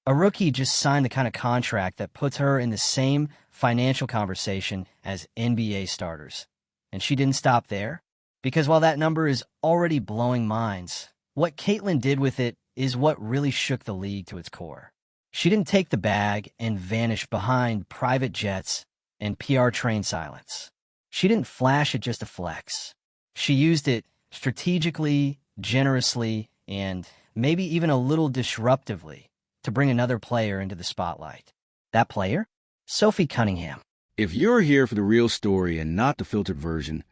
A rookie just signed the kind of contract that puts her in the same financial conversation as NBA starters. And she didn't stop there. Because while that number is already blowing minds, what Caitlin did with it is what really shook the league to its core. She didn't take the bag and vanish behind private jets and PR train silence. She didn't flash it just to flex. She used it strategically, generously, and maybe even a little disruptively to bring another player into the spotlight. That player? Sophie Cunningham. If you're here for the real story and not the filtered version,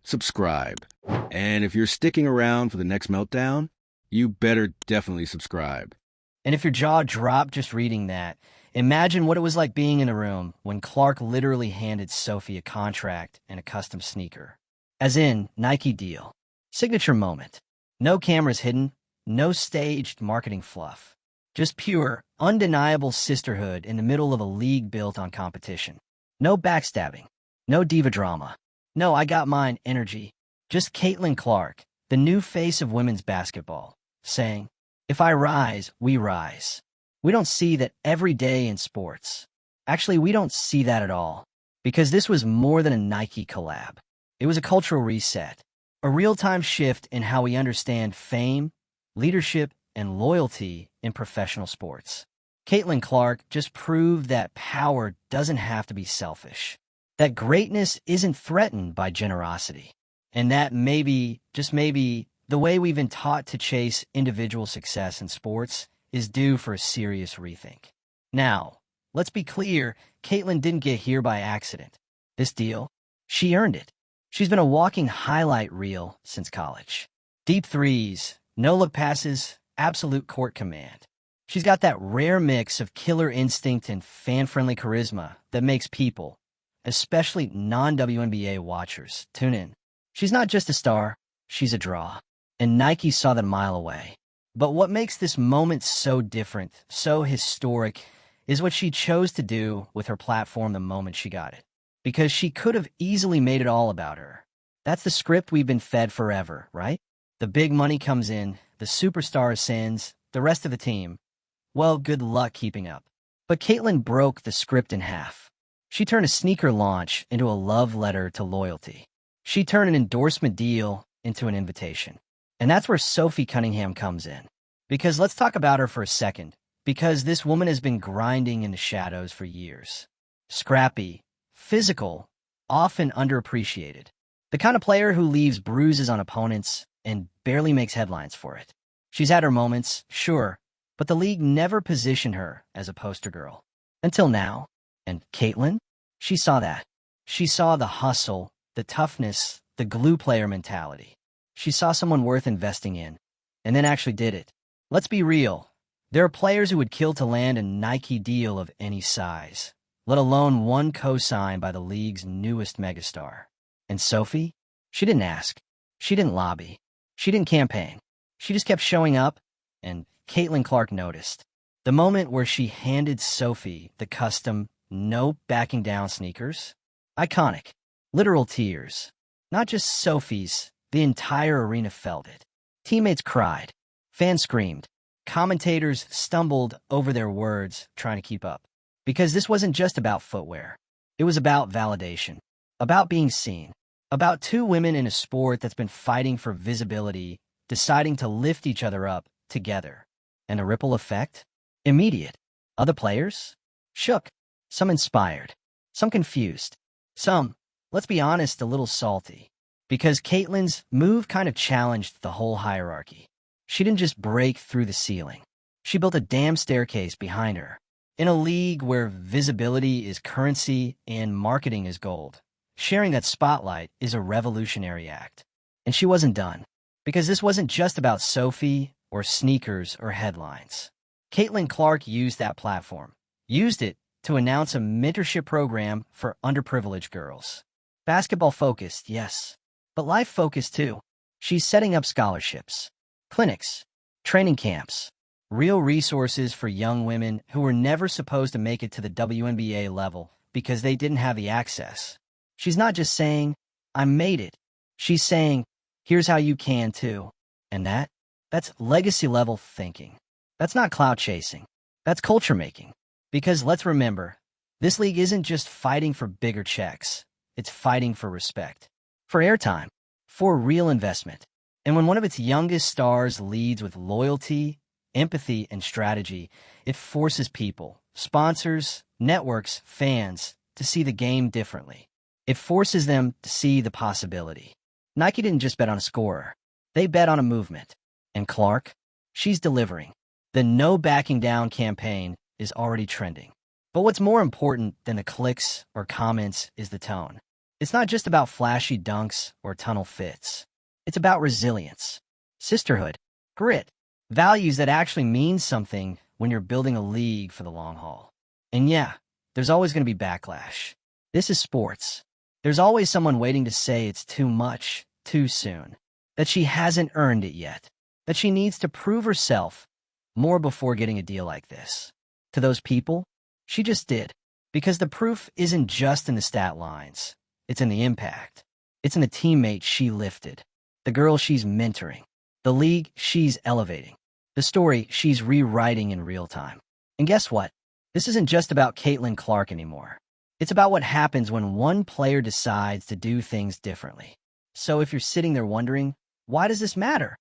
subscribe. And if you're sticking around for the next meltdown, you better definitely subscribe. And if your jaw dropped just reading that, imagine what it was like being in a room when Clark literally handed Sophie a contract and a custom sneaker. As in, Nike deal. Signature moment. No cameras hidden, no staged marketing fluff. Just pure, undeniable sisterhood in the middle of a league built on competition. No backstabbing. No diva drama. No I got mine energy. Just Caitlin Clark, the new face of women's basketball, saying, "If I rise, we rise." We don't see that every day in sports. Actually, we don't see that at all. Because this was more than a Nike collab. It was a cultural reset. A real-time shift in how we understand fame, leadership, and loyalty in professional sports. Caitlin Clark just proved that power doesn't have to be selfish. That greatness isn't threatened by generosity. And that maybe, just maybe, the way we've been taught to chase individual success in sports is due for a serious rethink. Now, let's be clear, Caitlin didn't get here by accident. This deal, she earned it. She's been a walking highlight reel since college. Deep threes, no-look passes, absolute court command. She's got that rare mix of killer instinct and fan-friendly charisma that makes people, especially non-WNBA watchers, tune in. She's not just a star, she's a draw. And Nike saw that a mile away. But what makes this moment so different, so historic, is what she chose to do with her platform the moment she got it. Because she could have easily made it all about her. That's the script we've been fed forever, right? The big money comes in, the superstar ascends, the rest of the team, well, good luck keeping up. But Caitlin broke the script in half. She turned a sneaker launch into a love letter to loyalty. She turned an endorsement deal into an invitation. And that's where Sophie Cunningham comes in. Because let's talk about her for a second. Because this woman has been grinding in the shadows for years. Scrappy, physical, often underappreciated. The kind of player who leaves bruises on opponents and barely makes headlines for it. She's had her moments, sure, but the league never positioned her as a poster girl. Until now. And Caitlin? She saw that. She saw the hustle, the toughness, the glue player mentality. She saw someone worth investing in, and then actually did it. Let's be real. There are players who would kill to land a Nike deal of any size, let alone one co-signed by the league's newest megastar. And Sophie? She didn't ask. She didn't lobby. She didn't campaign. She just kept showing up, and Caitlin Clark noticed. The moment where she handed Sophie the custom, no backing down sneakers. Iconic. Literal tears. Not just Sophie's, the entire arena felt it. Teammates cried. Fans screamed. Commentators stumbled over their words, trying to keep up. Because this wasn't just about footwear. It was about validation. About being seen. About two women in a sport that's been fighting for visibility, deciding to lift each other up together. And the ripple effect? Immediate. Other players? Shook. Some inspired. Some confused. Some, let's be honest, a little salty. Because Caitlin's move kind of challenged the whole hierarchy. She didn't just break through the ceiling. She built a damn staircase behind her. In a league where visibility is currency and marketing is gold, sharing that spotlight is a revolutionary act. And she wasn't done. Because this wasn't just about Sophie or sneakers or headlines. Caitlin Clark used that platform. Used it to announce a mentorship program for underprivileged girls. Basketball-focused, yes. But life-focused, too. She's setting up scholarships, clinics, training camps, real resources for young women who were never supposed to make it to the WNBA level because they didn't have the access. She's not just saying, I made it. She's saying, here's how you can, too. And that's legacy-level thinking. That's not clout chasing. That's culture making. Because let's remember, this league isn't just fighting for bigger checks. It's fighting for respect, for airtime, for real investment. And when one of its youngest stars leads with loyalty, empathy, and strategy, it forces people, sponsors, networks, fans, to see the game differently. It forces them to see the possibility. Nike didn't just bet on a scorer. They bet on a movement. And Clark? She's delivering. The no backing down campaign is already trending. But what's more important than the clicks or comments is the tone. It's not just about flashy dunks or tunnel fits. It's about resilience, sisterhood, grit, values that actually mean something when you're building a league for the long haul. And yeah, there's always going to be backlash. This is sports. There's always someone waiting to say it's too much, too soon, that she hasn't earned it yet, that she needs to prove herself more before getting a deal like this. To those people, she just did. Because the proof isn't just in the stat lines. It's in the impact. It's in the teammate she lifted, the girl she's mentoring, the league she's elevating, the story she's rewriting in real time. And guess what? This isn't just about Caitlin Clark anymore. It's about what happens when one player decides to do things differently. So if you're sitting there wondering, why does this matter?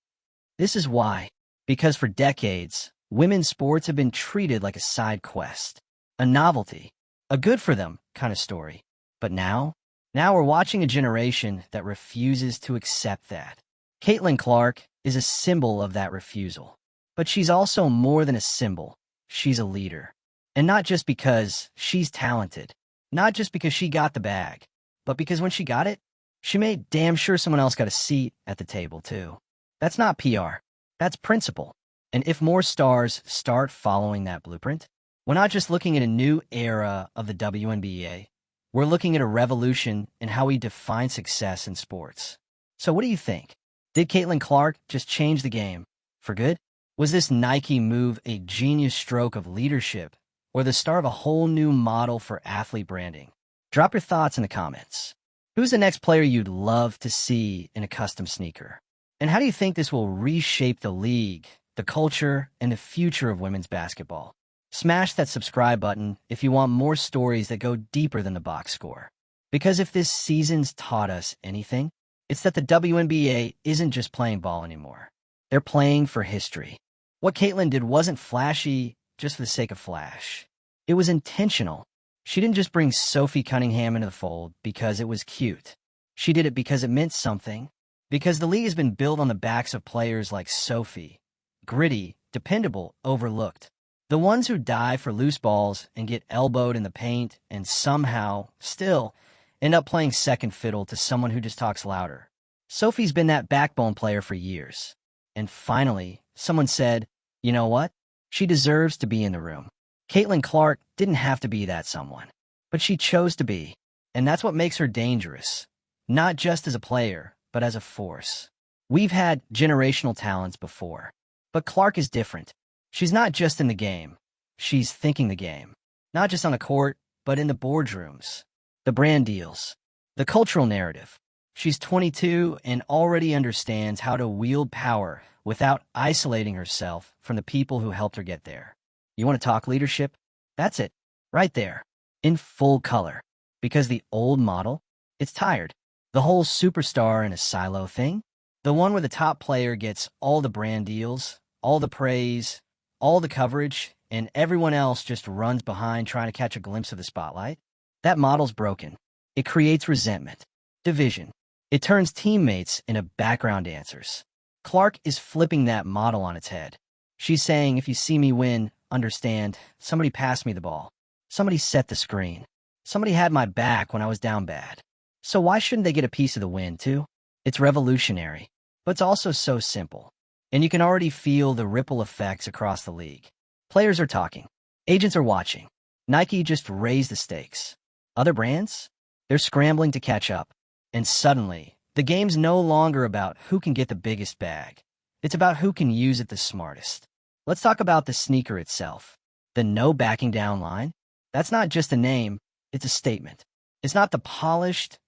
This is why. Because for decades, women's sports have been treated like a side quest, a novelty, a good-for-them kind of story. But now we're watching a generation that refuses to accept that. Caitlin Clark is a symbol of that refusal. But she's also more than a symbol. She's a leader. And not just because she's talented, not just because she got the bag, but because when she got it, she made damn sure someone else got a seat at the table too. That's not PR. That's principle. And if more stars start following that blueprint, we're not just looking at a new era of the WNBA. We're looking at a revolution in how we define success in sports. So what do you think? Did Caitlin Clark just change the game for good? Was this Nike move a genius stroke of leadership or the start of a whole new model for athlete branding? Drop your thoughts in the comments. Who's the next player you'd love to see in a custom sneaker? And how do you think this will reshape the league, the culture, and the future of women's basketball? Smash that subscribe button if you want more stories that go deeper than the box score. Because if this season's taught us anything, it's that the WNBA isn't just playing ball anymore. They're playing for history. What Caitlin did wasn't flashy just for the sake of flash. It was intentional. She didn't just bring Sophie Cunningham into the fold because it was cute. She did it because it meant something. Because the league has been built on the backs of players like Sophie. Gritty, dependable, overlooked. The ones who die for loose balls and get elbowed in the paint and somehow, still, end up playing second fiddle to someone who just talks louder. Sophie's been that backbone player for years. And finally, someone said, you know what? She deserves to be in the room. Caitlin Clark didn't have to be that someone, but she chose to be. And that's what makes her dangerous. Not just as a player, but as a force. We've had generational talents before, but Clark is different. She's not just in the game. She's thinking the game. Not just on the court, but in the boardrooms, the brand deals, the cultural narrative. She's 22 and already understands how to wield power without isolating herself from the people who helped her get there. You want to talk leadership? That's it, right there, in full color. Because the old model, it's tired. The whole superstar in a silo thing, the one where the top player gets all the brand deals, all the praise, all the coverage, and everyone else just runs behind trying to catch a glimpse of the spotlight, that model's broken. It creates resentment, division. It turns teammates into background dancers. Clark is flipping that model on its head. She's saying, if you see me win, understand, somebody passed me the ball. Somebody set the screen. Somebody had my back when I was down bad. So why shouldn't they get a piece of the win, too? It's revolutionary, but it's also so simple. And you can already feel the ripple effects across the league. Players are talking. Agents are watching. Nike just raised the stakes. Other brands? They're scrambling to catch up. And suddenly, the game's no longer about who can get the biggest bag. It's about who can use it the smartest. Let's talk about the sneaker itself. The no backing down line. That's not just a name, it's a statement. It's not the polished,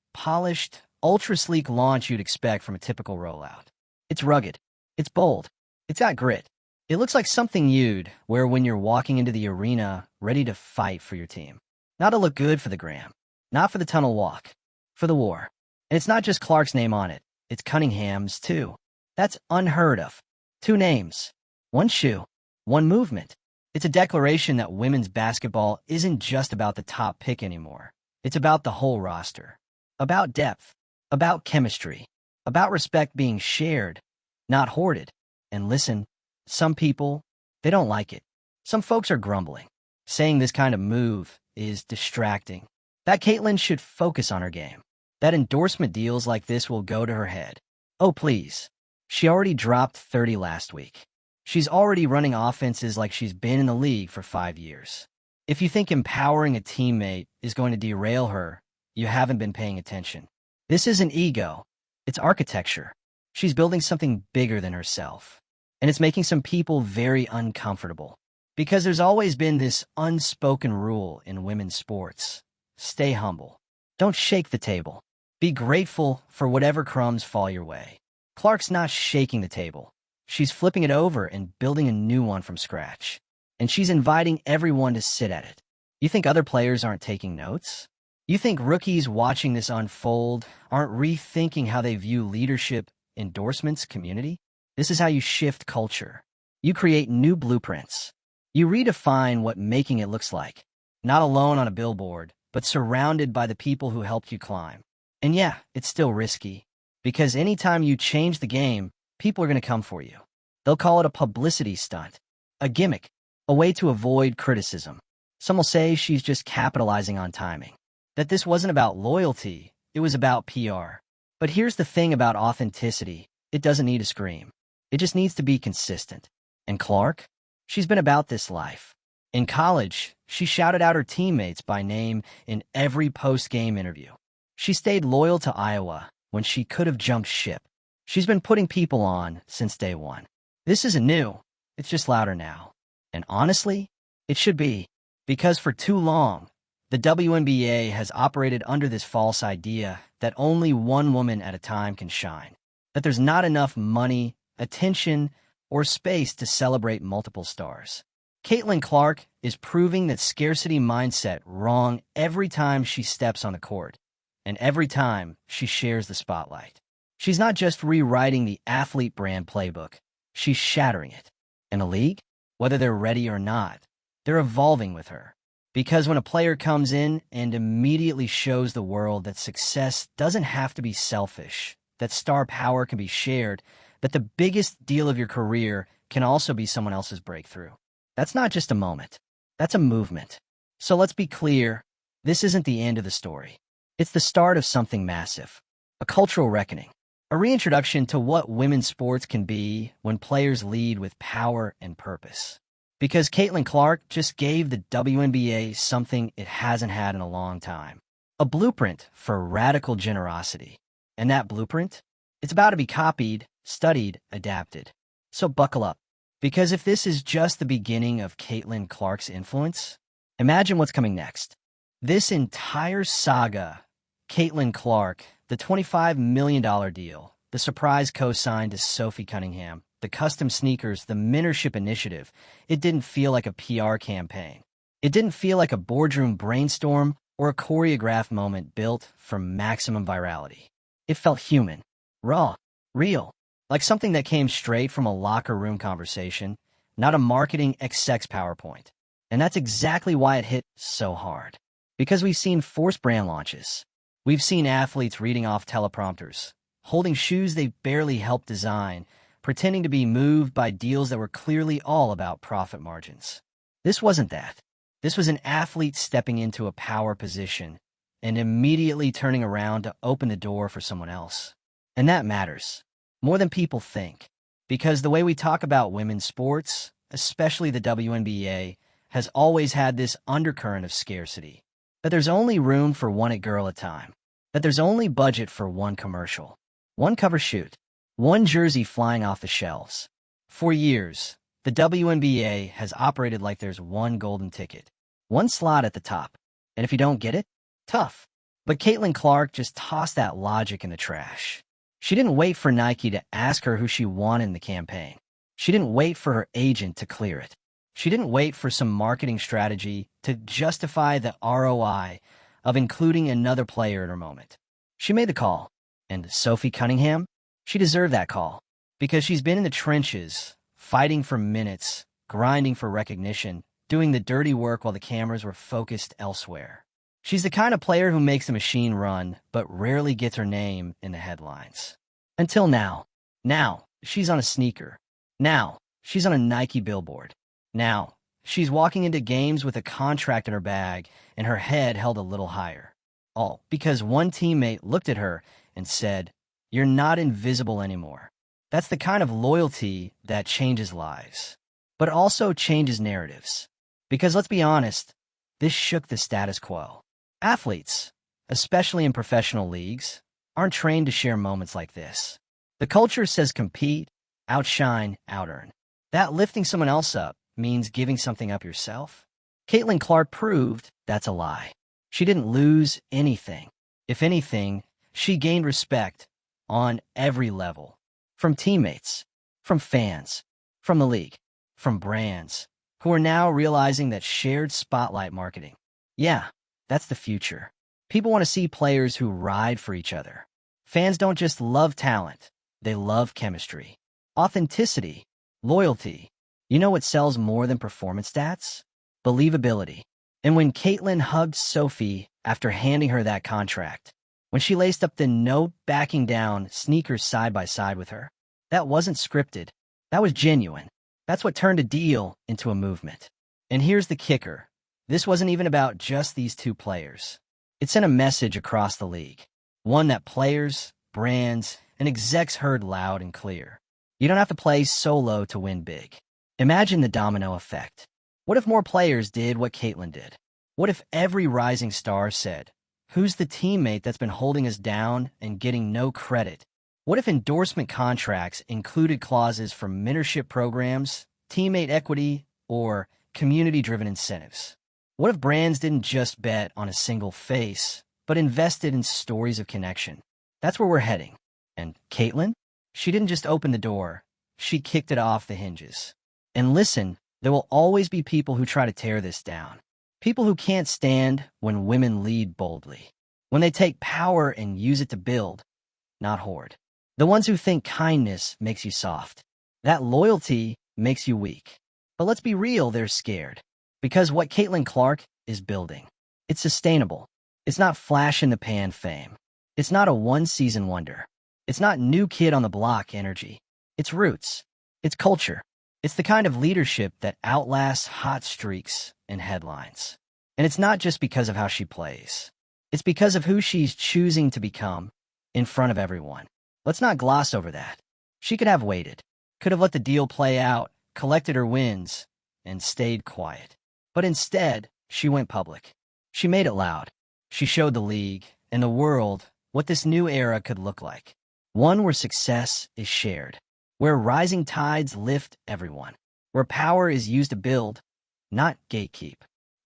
ultra-sleek launch you'd expect from a typical rollout. It's rugged. It's bold. It's got grit. It looks like something you'd wear when you're walking into the arena ready to fight for your team. Not to look good for the gram, not for the tunnel walk, for the war. And it's not just Clark's name on it, it's Cunningham's too. That's unheard of. 2 names, 1 shoe, 1 movement. It's a declaration that women's basketball isn't just about the top pick anymore. It's about the whole roster, about depth, about chemistry, about respect being shared, not hoarded. And listen, some people, they don't like it. Some folks are grumbling, saying this kind of move is distracting, that Caitlin should focus on her game, that endorsement deals like this will go to her head. Oh, please. She already dropped 30 last week. She's already running offenses like she's been in the league for 5 years. If you think empowering a teammate is going to derail her, you haven't been paying attention. This isn't ego. It's architecture. She's building something bigger than herself. And it's making some people very uncomfortable. Because there's always been this unspoken rule in women's sports. Stay humble. Don't shake the table. Be grateful for whatever crumbs fall your way. Clark's not shaking the table. She's flipping it over and building a new one from scratch. And she's inviting everyone to sit at it. You think other players aren't taking notes? You think rookies watching this unfold aren't rethinking how they view leadership, endorsements, community? This is how you shift culture. You create new blueprints. You redefine what making it looks like. Not alone on a billboard, but surrounded by the people who helped you climb. And yeah, it's still risky. Because anytime you change the game, people are going to come for you. They'll call it a publicity stunt, a gimmick, a way to avoid criticism. Some will say she's just capitalizing on timing, that this wasn't about loyalty, it was about PR. But here's the thing about authenticity. It doesn't need to scream. It just needs to be consistent. And Clark? She's been about this life. In college, she shouted out her teammates by name in every post-game interview. She stayed loyal to Iowa when she could have jumped ship. She's been putting people on since day one. This isn't new. It's just louder now. And honestly, it should be. Because for too long, the WNBA has operated under this false idea that only one woman at a time can shine. That there's not enough money, attention, or space to celebrate multiple stars. Caitlin Clark is proving that scarcity mindset wrong every time she steps on the court, and every time she shares the spotlight. She's not just rewriting the athlete brand playbook, she's shattering it. In a league, whether they're ready or not, they're evolving with her. Because when a player comes in and immediately shows the world that success doesn't have to be selfish, that star power can be shared, that the biggest deal of your career can also be someone else's breakthrough. That's not just a moment. That's a movement. So let's be clear, this isn't the end of the story. It's the start of something massive, a cultural reckoning, a reintroduction to what women's sports can be when players lead with power and purpose. Because Caitlin Clark just gave the WNBA something it hasn't had in a long time, a blueprint for radical generosity. And that blueprint, it's about to be copied, studied, adapted. So buckle up, because if this is just the beginning of Caitlin Clark's influence, imagine what's coming next. This entire saga, Caitlin Clark, the $25 million deal, the surprise co-sign to Sophie Cunningham, the custom sneakers, the mentorship initiative, it didn't feel like a PR campaign. It didn't feel like a boardroom brainstorm or a choreographed moment built for maximum virality. It felt human, raw, real, like something that came straight from a locker room conversation, not a marketing exec's PowerPoint. And that's exactly why it hit so hard. Because we've seen forced brand launches. We've seen athletes reading off teleprompters, holding shoes they barely helped design, pretending to be moved by deals that were clearly all about profit margins. This wasn't that. This was an athlete stepping into a power position and immediately turning around to open the door for someone else. And that matters, more than people think, because the way we talk about women's sports, especially the WNBA, has always had this undercurrent of scarcity, that there's only room for one girl at a time, that there's only budget for one commercial, one cover shoot, one jersey flying off the shelves. For years, the WNBA has operated like there's one golden ticket, one slot at the top, and if you don't get it, tough. But Caitlin Clark just tossed that logic in the trash. She didn't wait for Nike to ask her who she wanted in the campaign. She didn't wait for her agent to clear it. She didn't wait for some marketing strategy to justify the ROI of including another player in her moment. She made the call. And Sophie Cunningham? She deserved that call. Because she's been in the trenches, fighting for minutes, grinding for recognition, doing the dirty work while the cameras were focused elsewhere. She's the kind of player who makes the machine run, but rarely gets her name in the headlines. Until now. Now, she's on a sneaker. Now, she's on a Nike billboard. Now, she's walking into games with a contract in her bag and her head held a little higher. All because one teammate looked at her and said, "You're not invisible anymore." That's the kind of loyalty that changes lives, but also changes narratives. Because let's be honest, this shook the status quo. Athletes, especially in professional leagues, aren't trained to share moments like this. The culture says compete, outshine, outearn. That lifting someone else up means giving something up yourself. Caitlin Clark proved that's a lie. She didn't lose anything. If anything, she gained respect on every level. From teammates, from fans, from the league, from brands, who are now realizing that shared spotlight marketing. Yeah, that's the future. People want to see players who ride for each other. Fans don't just love talent, they love chemistry, authenticity, loyalty. You know what sells more than performance stats? Believability. And when Caitlin hugged Sophie after handing her that contract, when she laced up the no backing down sneakers side by side with her, that wasn't scripted. That was genuine. That's what turned a deal into a movement. And here's the kicker. This wasn't even about just these two players. It sent a message across the league. One that players, brands, and execs heard loud and clear. You don't have to play solo to win big. Imagine the domino effect. What if more players did what Caitlin did? What if every rising star said, "Who's the teammate that's been holding us down and getting no credit?" What if endorsement contracts included clauses for mentorship programs, teammate equity, or community-driven incentives? What if brands didn't just bet on a single face, but invested in stories of connection? That's where we're heading. And Caitlin? She didn't just open the door, she kicked it off the hinges. And listen, there will always be people who try to tear this down. People who can't stand when women lead boldly. When they take power and use it to build, not hoard. The ones who think kindness makes you soft. That loyalty makes you weak. But let's be real, they're scared. Because what Caitlin Clark is building, it's sustainable. It's not flash-in-the-pan fame. It's not a one-season wonder. It's not new kid on the block energy. It's roots. It's culture. It's the kind of leadership that outlasts hot streaks and headlines. And it's not just because of how she plays. It's because of who she's choosing to become in front of everyone. Let's not gloss over that. She could have waited, could have let the deal play out, collected her wins, and stayed quiet. But instead, she went public. She made it loud. She showed the league and the world what this new era could look like. One where success is shared, where rising tides lift everyone, where power is used to build, not gatekeep.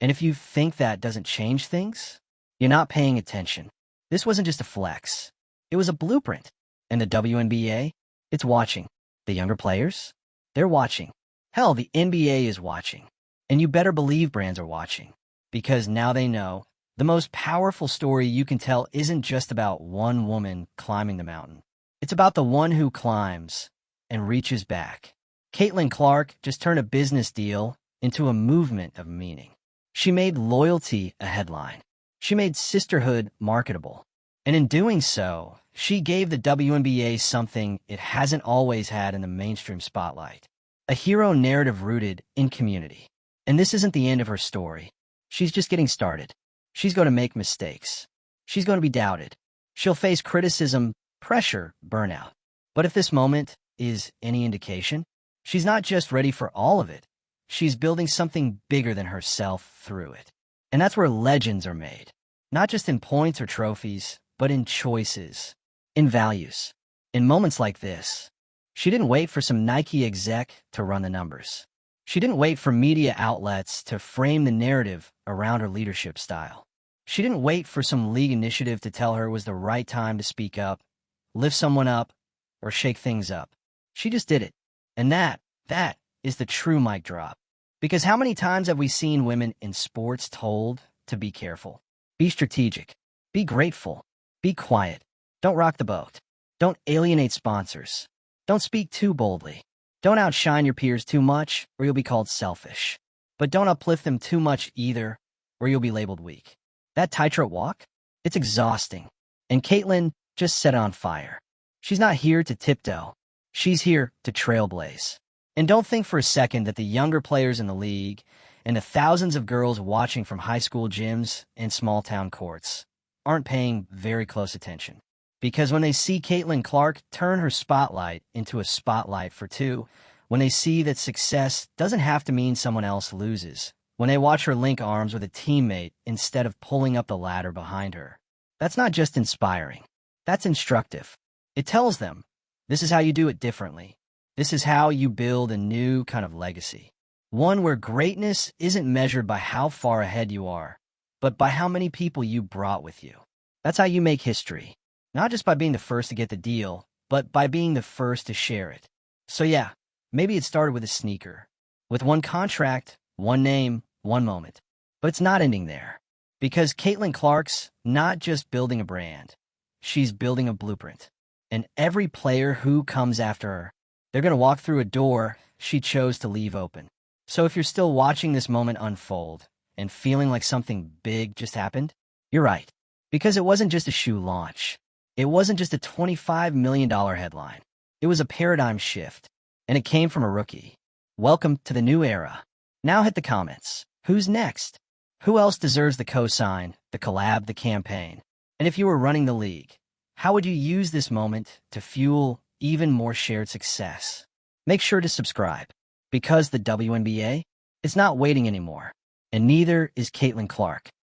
And if you think that doesn't change things, you're not paying attention. This wasn't just a flex. It was a blueprint. And the WNBA, it's watching. The younger players, they're watching. Hell, the NBA is watching. And you better believe brands are watching. Because now they know the most powerful story you can tell isn't just about one woman climbing the mountain. It's about the one who climbs and reaches back. Caitlin Clark just turned a business deal into a movement of meaning. She made loyalty a headline. She made sisterhood marketable. And in doing so, she gave the WNBA something it hasn't always had in the mainstream spotlight. A hero narrative rooted in community. And this isn't the end of her story. She's just getting started. She's going to make mistakes. She's going to be doubted. She'll face criticism, pressure, burnout. But if this moment is any indication, she's not just ready for all of it. She's building something bigger than herself through it. And that's where legends are made. Not just in points or trophies, but in choices, in values. In moments like this, she didn't wait for some Nike exec to run the numbers. She didn't wait for media outlets to frame the narrative around her leadership style. She didn't wait for some league initiative to tell her it was the right time to speak up, lift someone up, or shake things up. She just did it. And that That is the true mic drop. Because how many times have we seen women in sports told to be careful, be strategic, be grateful, be quiet, don't rock the boat, don't alienate sponsors, don't speak too boldly, don't outshine your peers too much or you'll be called selfish, but don't uplift them too much either or you'll be labeled weak. That tightrope walk? It's exhausting. And Caitlin just set it on fire. She's not here to tiptoe. She's here to trailblaze. And don't think for a second that the younger players in the league and the thousands of girls watching from high school gyms and small-town courts aren't paying very close attention. Because when they see Caitlin Clark turn her spotlight into a spotlight for two, when they see that success doesn't have to mean someone else loses, when they watch her link arms with a teammate instead of pulling up the ladder behind her, that's not just inspiring. That's instructive. It tells them, this is how you do it differently. This is how you build a new kind of legacy. One where greatness isn't measured by how far ahead you are, but by how many people you brought with you. That's how you make history. Not just by being the first to get the deal, but by being the first to share it. So yeah, maybe it started with a sneaker. With one contract, one name, one moment. But it's not ending there. Because Caitlin Clark's not just building a brand. She's building a blueprint. And every player who comes after her, they're going to walk through a door she chose to leave open. So if you're still watching this moment unfold and feeling like something big just happened, you're right. Because it wasn't just a shoe launch. It wasn't just a $25 million headline. It was a paradigm shift. And it came from a rookie. Welcome to the new era. Now hit the comments. Who's next? Who else deserves the cosign, the collab, the campaign? And if you were running the league, how would you use this moment to fuel even more shared success? Make sure to subscribe, because the WNBA is not waiting anymore, and neither is Caitlin Clark.